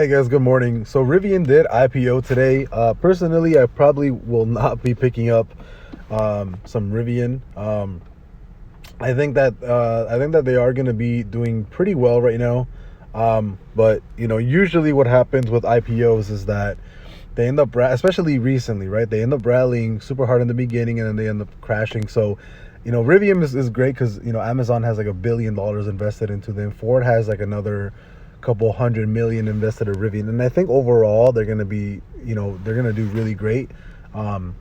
Hey guys, good morning. So Rivian did IPO today. Personally, I probably will not be picking up some Rivian. I think that they are going to be doing pretty well right now. But usually what happens with IPOs is that they end up, especially recently, right? They end up rallying super hard in the beginning and then they end up crashing. So, Rivian is great because Amazon has like $1 billion invested into them. Ford has like another couple 100 million invested in Rivian, and I think overall they're gonna be, they're gonna do really great. Um,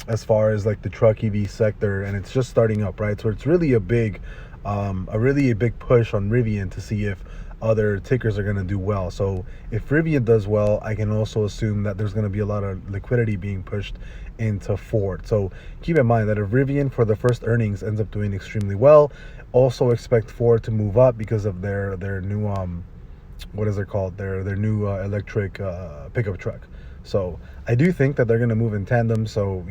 as far as like the truck EV sector, and it's just starting up, right? So it's really a big push on Rivian to see if other tickers are going to do well. So if Rivian does well, I can also assume that there's going to be a lot of liquidity being pushed into Ford. So keep in mind that if Rivian for the first earnings ends up doing extremely well, also expect Ford to move up because of their new what is it called, their new electric pickup truck. So I do think that they're going to move in tandem. So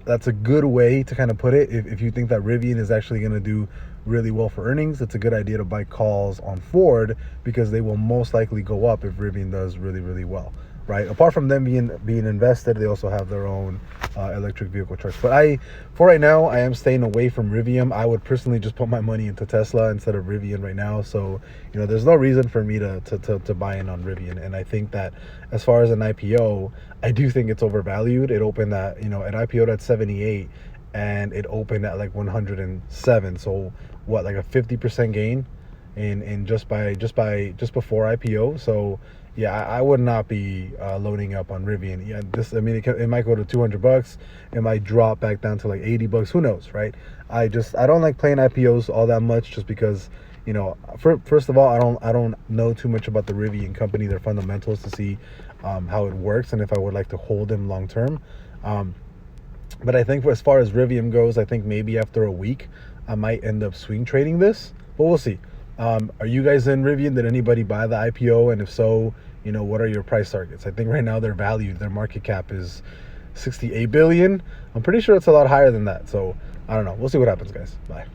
that's a good way to kind of put it. If you think that Rivian is actually going to do really well for earnings, it's a good idea to buy calls on Ford because they will most likely go up if Rivian does really, really well, right? Apart from them being invested, they also have their own electric vehicle trucks. But for right now, I am staying away from Rivian. I would personally just put my money into Tesla instead of Rivian right now. So there's no reason for me to buy in on Rivian. And I think that as far as an IPO, I do think it's overvalued. It opened at it IPO'd at 78 and it opened at like 107. So what, like a 50% gain in just before IPO. So yeah, I would not be loading up on Rivian. Yeah, it might go to $200. It might drop back down to like $80. Who knows, right? I don't like playing IPOs all that much just because first of all, I don't know too much about the Rivian company, their fundamentals, to see how it works and if I would like to hold them long term. But I think as far as Rivian goes, I think maybe after a week I might end up swing trading this, but we'll see. Are you guys in Rivian? Did anybody buy the IPO? And if so, what are your price targets? I think right now they're valued, their market cap is 68 billion. I'm pretty sure it's a lot higher than that. So I don't know. We'll see what happens, guys. Bye.